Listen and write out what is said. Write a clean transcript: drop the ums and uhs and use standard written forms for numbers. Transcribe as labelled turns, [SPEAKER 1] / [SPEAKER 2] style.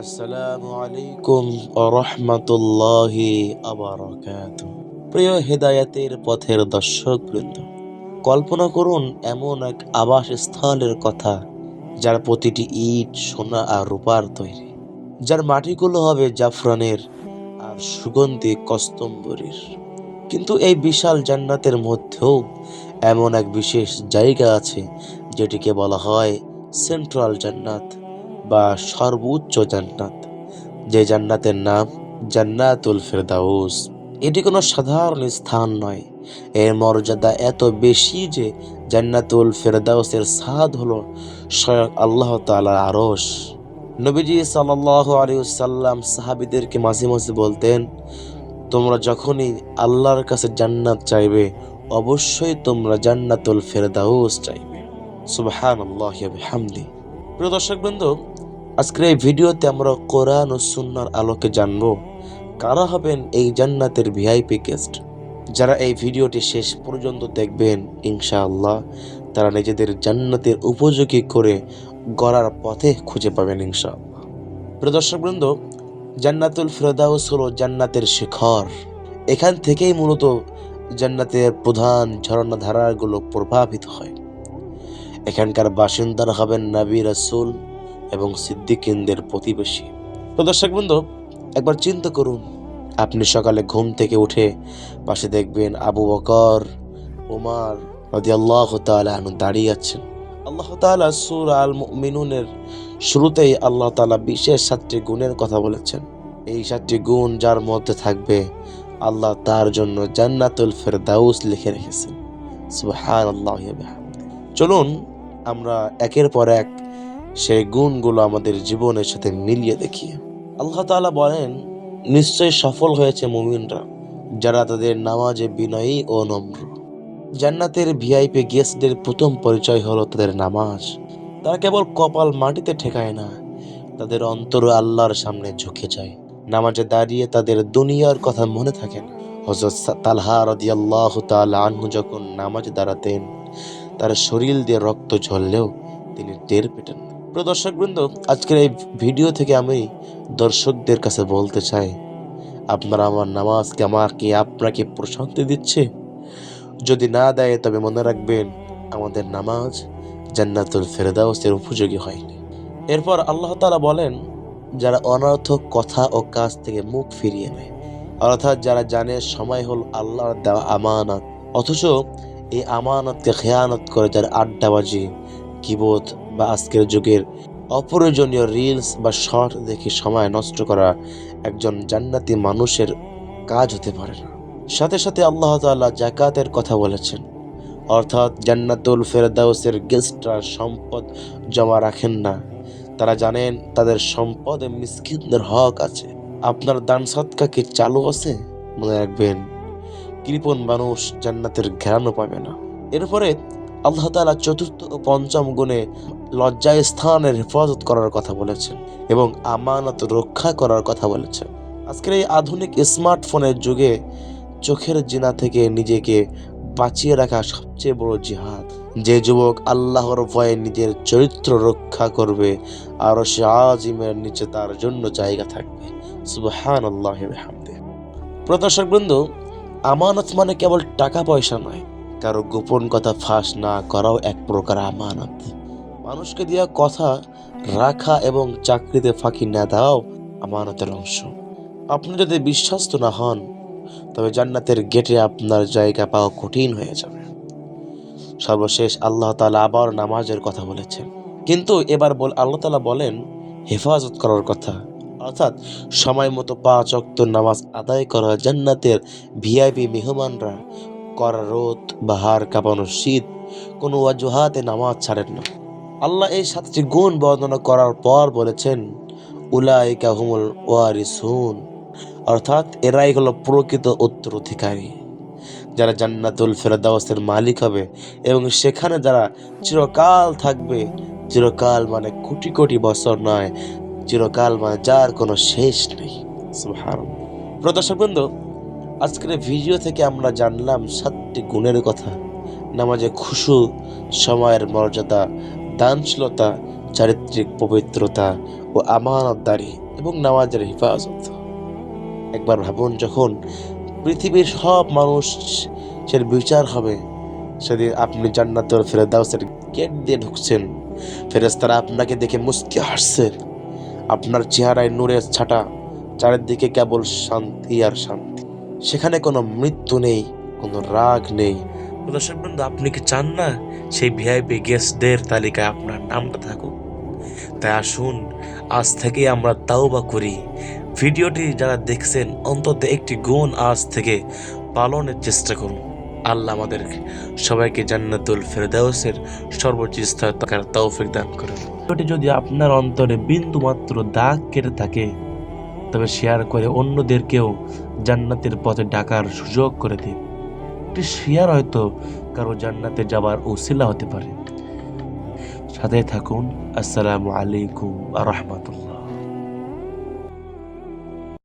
[SPEAKER 1] আসসালামু আলাইকুম ওয়া রাহমাতুল্লাহি ওয়া বারাকাতুহু। প্রিয় হেদায়েতের পথের দর্শকবৃন্দ, কল্পনা করুন এমন এক আবাসস্থলের কথা যার প্রতিটি ইট সোনা আর রূপার তৈরি, যার মাটিগুলো হবে জাফরানের আর সুগন্ধি কস্তম্বরীর। কিন্তু এই বিশাল জান্নাতের মধ্যেও এমন এক বিশেষ জায়গা আছে যেটিকে বলা হয় সেন্ট্রাল জান্নাত বা সর্বোচ্চ জান্নাত, যে জান্নাতের নাম জান্নাতুল ফেরদাউস। এটি কোনো সাধারণ স্থান নয়, এর মর্যাদা এত বেশি যে জান্নাতুল ফেরদাউসের স্বাদ হলো স্বয়ং আল্লাহ তাআলার আরশ। নবীজি সাল্লাল্লাহু আলাইহি ওয়াসাল্লাম সাহাবীদেরকে মাঝে মাঝে বলতেন, তোমরা যখনই আল্লাহর কাছে জান্নাত চাইবে অবশ্যই তোমরা জান্নাতুল ফেরদাউস চাইবে। সুবহানাল্লাহি ওয়া বিহামদি। প্রিয় দর্শকবৃন্দ, আজকের এই ভিডিওতে আমরা কোরআন ও সুন্নাহর আলোকে জানব কারা হবেন এই জান্নাতের ভিআইপি গেস্ট। যারা এই ভিডিওটি শেষ পর্যন্ত দেখবেন ইনশাআল্লাহ তারা নিজেদের জান্নাতের উপযোগী করে গড়ার পথে খুঁজে পাবেন ইনশাআল্লাহ। প্রিয় দর্শকবৃন্দ, জান্নাতুল ফেরদাউস হলো জান্নাতের শিখর। এখান থেকেই মূলত জান্নাতের প্রধান ঝর্ণাধারাগুলো প্রভাবিত হয়। এখানকার বাসিন্দারা হবেন নবী, রাসূল এবং সিদ্দিকীনদের প্রতিবেশী। তো দর্শক বন্ধু, একবার চিন্তা করুন, আপনি সকালে ঘুম থেকে উঠে পাশে দেখবেন আবু বকর, ওমর রাদিয়াল্লাহু তাআলা আনহু দাঁড়িয়ে আছেন। আল্লাহ তাআলা সূরা আল মুমিনুনের শুরুতেই আল্লাহ তাআলা বিশেষ 7টি গুণের কথা বলেছেন। এই 7টি গুণ যার মধ্যে থাকবে আল্লাহ তার জন্য জান্নাতুল ফেরদাউস লিখে রেখেছেন। সুবহানাল্লাহি ওয়া বিহামদিহি। চলুন আমরা একের পর এক সেই গুণগুলো আমাদের জীবনের সাথে মিলিয়ে দেখি। আল্লাহ তাআলা বলেন, নিশ্চয়ই সফল হয়েছে মুমিনরা যারা তাদের নামাজে বিনয়ী ও নম্র। জান্নাতের ভিআইপি গেস্টদের প্রথম পরিচয় হলো তাদের নামাজ। তারা কেবল কপাল মাটিতে ঠেকায় না, তাদের অন্তর আল্লাহর সামনে ঝুঁকে যায়। নামাজে দাঁড়িয়ে তাদের দুনিয়ার কথা মনে থাকে না। হযরত তালহা রাদিয়াল্লাহু তাআলা আনহু যখন নামাজে দাঁড়াতেন তার শরীর দিয়ে রক্ত ঝরলেও তিনি টের পেতেন না। প্রিয় দর্শকবৃন্দ, আজকের এই ভিডিও থেকে আমি দর্শকদের কাছে বলতে চাই, আপনারা আমার নামাজকে আমাকে আপনাকে প্রশান্তি দিচ্ছে? যদি না দেয় তবে মনে রাখবেন আমাদের নামাজ জান্নাতুল ফেরদাউসের উপযোগী হয়নি। এরপর আল্লাহ তাআলা বলেন, যারা অনর্থক কথা ও কাজ থেকে মুখ ফিরিয়ে নেয়, অর্থাৎ যারা জানে সময় হল আল্লাহর দেওয়া আমানত, অথচ এই আমানতকে খেয়ানত করে যারা আড্ডাবাজি, গীবত বা আজকের যুগের অপ্রয়োজনীয় রিলস বা শর্ট দেখে সময় নষ্ট করা একজন জান্নাতি মানুষের কাজ হতে পারে না। সাথে সাথে আল্লাহ তাআলা যাকাতের কথা বলেছেন, অর্থাৎ জান্নাতুল ফেরদাউসের গেস্টরা সম্পদ জমা রাখেন না, তারা জানেন তাদের সম্পদে মিসকিনদের হক আছে। আপনার দান সদকা কি চালু আছে? মনে রাখবেন কৃপণ মানুষ জান্নাতের ঘ্রাণও পাবে না। এরপরে আল্লাহ তাআলা চতুর্থ ও পঞ্চম গুণে লজ্জায় স্থানের হেফাজত করার কথা বলেছেন এবং আমানত রক্ষা করার কথা বলেছেন। আজকের এই আধুনিক স্মার্টফোনের যুগে চোখের জিনা থেকে নিজেকে বাঁচিয়ে রাখা সবচেয়ে বড় জিহাদ। যে যুবক আল্লাহর ভয়ে নিজের চরিত্র রক্ষা করবে আর সে আজিমের নিচে তার জন্য জায়গা থাকবে। সুবহানাল্লাহি ওয়া বিহামদিহি। প্রদর্শকবৃন্দ, আমানত মানে কেবল টাকা পয়সা নয়, কারো গোপন কথা ফাঁস না করাও এক প্রকার আমানত। মানুষকে দেওয়া কথা রাখা এবং চাকরিতে ফাঁকি না দেওয়াও আমানতের অংশ। আপনি যদি বিশ্বস্ত না হন তবে জান্নাতের গেটে আপনার জায়গা পাওয়া কঠিন হয়ে যাবে। সর্বশেষ আল্লাহ তাআলা আবার নামাজের কথা বলেছেন, কিন্তু এবার আল্লাহ তাআলা বলেন হেফাজত করার কথা, অর্থাৎ সময় মতো 5 ওয়াক্ত নামাজ আদায় করা। জান্নাতের ভিআইপি মেহমানরা কড়া রোদ বা হাড় কাঁপানো শীত কোনো অজুহাতে নামাজ ছাড়েন না। আল্লাহ এই 7টি গুণ বর্ণনা করার পর বলেছেন, উলাইকা হুমুল ওয়ারিসুন, অর্থাৎ এরাই হলো প্রকৃত উত্তরাধিকারী, যারা জান্নাতুল ফেরদাউসের মালিক হবে এবং সেখানে যারা চিরকাল থাকবে। চিরকাল মানে কোটি কোটি বছর নয়, চিরকাল মানে যার কোনো শেষ নেই। সুবহানাল্লাহ। প্রিয় দর্শকবৃন্দ, আজকের ভিডিও থেকে আমরা জানলাম 7টি গুণের কথা: নামাজে খুশু, সময়ের মর্যাদা, দানশীলতা, চারিত্রিক পবিত্রতা ও আমানতদারি এবং নামাজের হেফাজত। একবার ভাবুন, যখন পৃথিবীর সব মানুষের বিচার হবে, সেদিন আপনি জান্নাতুল ফেরদাউসের গেট দিয়ে ঢুকছেন, ফেরেশতারা আপনাকে দেখে মুস্কি হাসছেন, আপনার চেহারায় নূরের ছাটা, চারিদিকে কেবল শান্তি আর শান্তি। সেখানে কোনো মৃত্যু নেই, কোনো রাগ নেই। দর্শক বন্ধু, আপনি কি চান না সেই ভিআইপি গেস্টদের তালিকায় আপনার নামটা থাকুক? তাই আসুন, আজ থেকে আমরা তাওবা করি। ভিডিওটি যারা দেখছেন, অন্তত একটি গুণ আজ থেকে পালনের চেষ্টা করুন। আল্লাহ আমাদের সবাইকে জান্নাতুল ফেরদাউসের সর্বোচ্চ স্থানে থাকার তৌফিক দান করুন। ভিডিওটি যদি আপনার অন্তরে বিন্দু মাত্র দাগ কেটে থাকে, তবে শেয়ার করে অন্যদেরকেও জান্নাতের পথে ডাকার সুযোগ করে দিন। একটি শেয়ার হয়তো কারো জান্নাতে যাবার উসিলা হতে পারে। সাথে থাকুন। আসসালামু আলাইকুম ওয়া রাহমাতুল্লাহ।